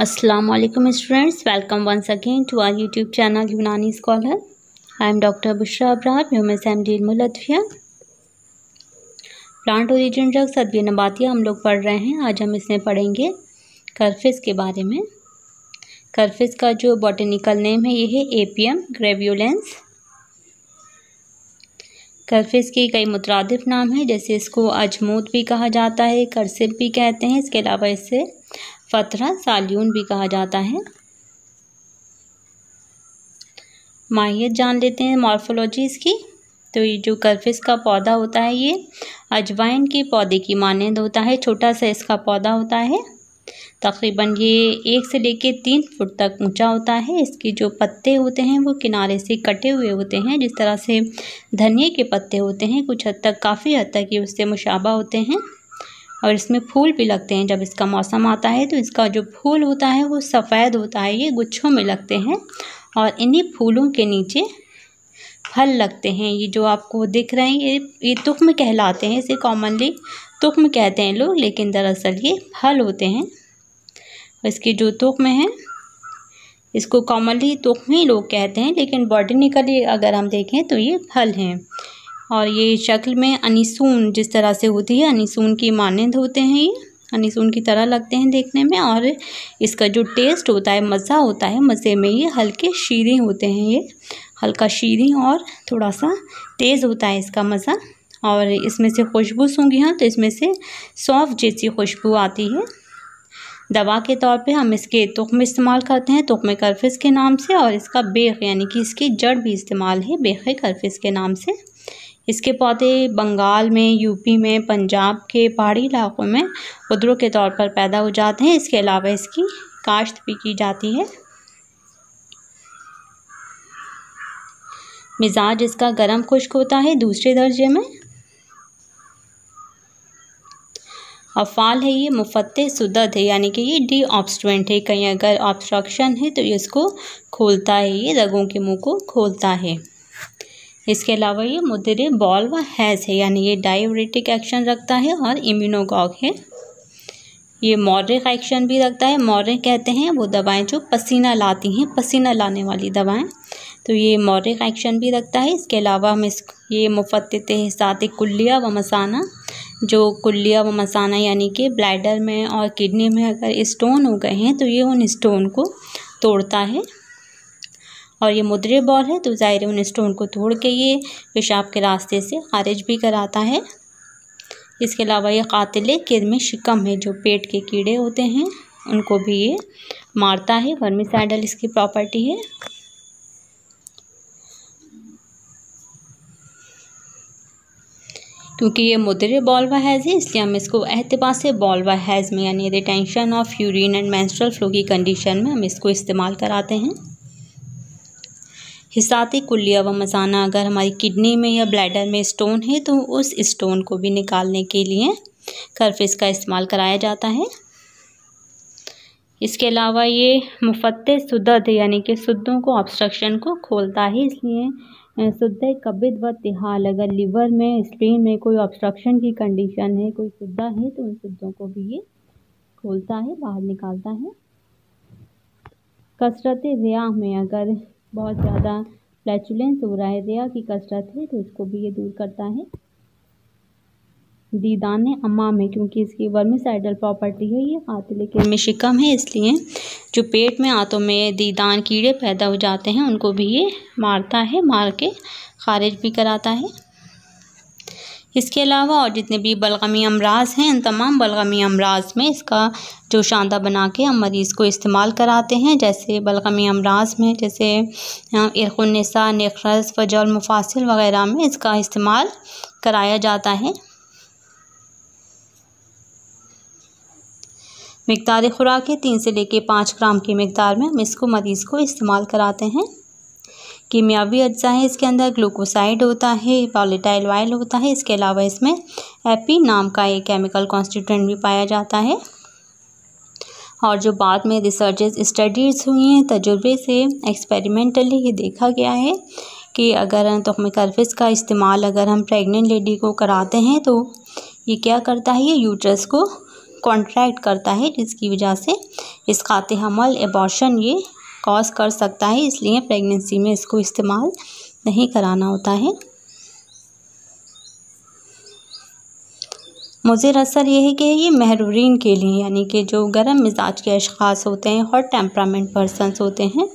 Assalamu alaikum students, welcome once again to our YouTube channel Unani scholar. I am doctor Bushra Abrar, ह्यूमस MD मुलतफिया। Plant origin drugs अदविय नबातिया हम लोग पढ़ रहे हैं। आज हम इसमें पढ़ेंगे करफिस के बारे में। करफिस का जो बॉटनिकल नेम है ये है एपियम ग्रेवियोलेंस। करफिस के कई मुतरादिफ नाम हैं, जैसे इसको अजमूद भी कहा जाता है, करसिल भी कहते हैं। इसके अलावा इससे फतरा साल्यून भी कहा जाता है। माहियत जान लेते हैं मॉर्फोलॉजी इसकी। तो ये जो करफिस का पौधा होता है ये अजवाइन के पौधे की मानंद होता है। छोटा सा इसका पौधा होता है, तकरीबन ये 1 से लेकर 3 फुट तक ऊंचा होता है। इसके जो पत्ते होते हैं वो किनारे से कटे हुए होते हैं, जिस तरह से धनिए के पत्ते होते हैं, कुछ हद तक काफ़ी हद तक ये उससे मुशाबा होते हैं। और इसमें फूल भी लगते हैं। जब इसका मौसम आता है तो इसका जो फूल होता है वो सफ़ेद होता है, ये गुच्छों में लगते हैं और इन्हीं फूलों के नीचे फल लगते हैं। ये जो आपको दिख रहे हैं ये तुख्म कहलाते हैं। इसे कॉमनली तुख्म कहते हैं लोग, लेकिन दरअसल ये फल होते हैं। इसके जो तुख्म हैं इसको कॉमनली तुख्म ही लोग कहते हैं, लेकिन बॉटनिकली अगर हम देखें तो ये फल हैं। और ये शक्ल में अनीसून जिस तरह से होती है, अनीसून की मानंद होते हैं। ये अनीसून की तरह लगते हैं देखने में। और इसका जो टेस्ट होता है, मज़ा होता है, मज़े में ये हल्के शीरे होते हैं। ये हल्का शीरी और थोड़ा सा तेज़ होता है इसका मज़ा। और इसमें से खुशबू सूंघी हाँ तो इसमें से सौंफ जैसी खुशबू आती है। दवा के तौर पे हम इसके तुख्म इस्तेमाल करते हैं, तुख्म करफिस के नाम से। और इसका बेख यानी कि इसकी जड़ भी इस्तेमाल है, बेख करफिस के नाम से। इसके पौधे बंगाल में, यूपी में, पंजाब के पहाड़ी इलाकों में खुदरों के तौर पर पैदा हो जाते हैं। इसके अलावा इसकी काश्त भी की जाती है। मिजाज इसका गर्म खुश्क होता है दूसरे दर्जे में। अफ़ाल है ये मुफ़त्ते सुदद है, यानी कि ये डी ऑब्स्ट्रुएंट है। कहीं अगर ऑब्स्ट्रक्शन है तो ये इसको खोलता है, ये रगों के मुंह को खोलता है। इसके अलावा ये मुदरे बॉल व हैज़ है, यानी ये डायूरेटिक एक्शन रखता है और इम्यूनोगॉग है। ये मॉरिक एक्शन भी रखता है। मॉरिक कहते हैं वो दवाएं जो पसीना लाती हैं, पसीना लाने वाली दवाएं, तो ये मॉरिक एक्शन भी रखता है। इसके अलावा हम ये मुफ़त्तिते साथ कुल्लिया व मसाना, जो कुल्लिया व मसाना यानी कि ब्लैडर में और किडनी में अगर स्टोन हो गए हैं तो ये उन स्टोन को तोड़ता है। और ये मुद्रे बॉल है तो ज़ाहिर उन स्टोन को तोड़ के ये पेशाब के रास्ते से खारिज भी कराता है। इसके अलावा ये कातिल किरम शिकम है, जो पेट के कीड़े होते हैं उनको भी ये मारता है। वर्मिसाइडल इसकी प्रॉपर्टी है। क्योंकि ये मुद्रे बॉल व हैज़ है इसलिए हम इसको एहतिबार से बॉल व हैज़ में, यानी retention of urine and menstrual flow की कंडीशन में हम इसको इस्तेमाल कराते हैं। हिसाती कुल्लिया व मसाना, अगर हमारी किडनी में या ब्लैडर में स्टोन है तो उस स्टोन को भी निकालने के लिए करफिस का इस्तेमाल कराया जाता है। इसके अलावा ये मुफ़त्ते सुदद यानी कि सुद्दों को, ऑब्स्ट्रक्शन को खोलता है। इसलिए सुद्दे कबिद व तिहाल, अगर लिवर में, स्प्लीन में कोई ऑब्स्ट्रक्शन की कंडीशन है, कोई सुद्दा है तो उन सुद्दों को भी ये खोलता है, बाहर निकालता है। कसरत रिया में, अगर बहुत ज़्यादा फ्लैचुलेंस हो रहा है, रिया की कसरत है तो इसको भी ये दूर करता है। दीदाने अम्मा में, क्योंकि इसकी वर्मिसाइडल प्रॉपर्टी है, ये कातिल किरम शिकम है, इसलिए जो पेट में आंतों में दीदान कीड़े पैदा हो जाते हैं उनको भी ये मारता है, मार के खारिज भी कराता है। इसके अलावा और जितने भी बलगमी अमराज हैं, इन तमाम बलगमी अमराज में इसका जो शांदा बना के हम मरीज़ को इस्तेमाल कराते हैं। जैसे बलगमी अमराज में जैसे इरक़ुन्निसा, नेक़रस, वजल मुफासिल वग़ैरह में इसका इस्तेमाल कराया जाता है। मिक़दार खुराक है 3 से लेकर 5 ग्राम की मिक़दार में हम इसको मरीज़ को इस्तेमाल कराते हैं। कीमियावी अज्जा है इसके अंदर, ग्लूकोसाइड होता है, वॉलेटाइल ऑयल होता है। इसके अलावा इसमें एपी नाम का एक केमिकल कॉन्स्टिट्यूएंट भी पाया जाता है। और जो बाद में रिसर्चेस स्टडीज़ हुई हैं, तजुर्बे से एक्सपेरिमेंटली ये देखा गया है कि अगर तुख्म करफिस का इस्तेमाल अगर हम प्रेग्नेंट लेडी को कराते हैं तो ये क्या करता है, ये यूट्रस को कॉन्ट्रैक्ट करता है, जिसकी वजह से इसकाते हमल एबॉर्शन ये कॉज कर सकता है, इसलिए प्रेगनेंसी में इसको इस्तेमाल नहीं कराना होता है। मुज़िर असर ये है कि ये महरूरीन के लिए, यानी कि जो गर्म मिजाज के अशख़ास होते हैं, हॉट टेम्परामेंट पर्सनस होते हैं,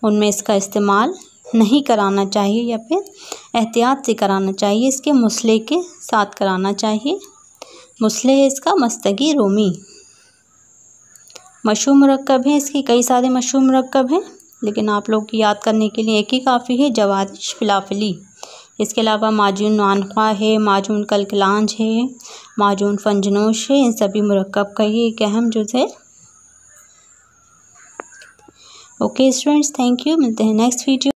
उनमें इसका इस्तेमाल नहीं कराना चाहिए या फिर एहतियात से कराना चाहिए। इसके मुसले के साथ कराना चाहिए। मुसले है इसका मस्तगी रोमी। मशहूर मुरक्कब है इसकी, कई सारे मशहूर मुरक्कब हैं, लेकिन आप लोग की याद करने के लिए एक ही काफ़ी है, जवादिश फिलाफली। इसके अलावा माजून नानख्वा है, माजून कलकलांज है, माजून फंजनोश है। इन सभी मुरक्कब का ये एक अहम जुज़ है। Okay students, thank you. मिलते हैं नेक्स्ट वीडियो।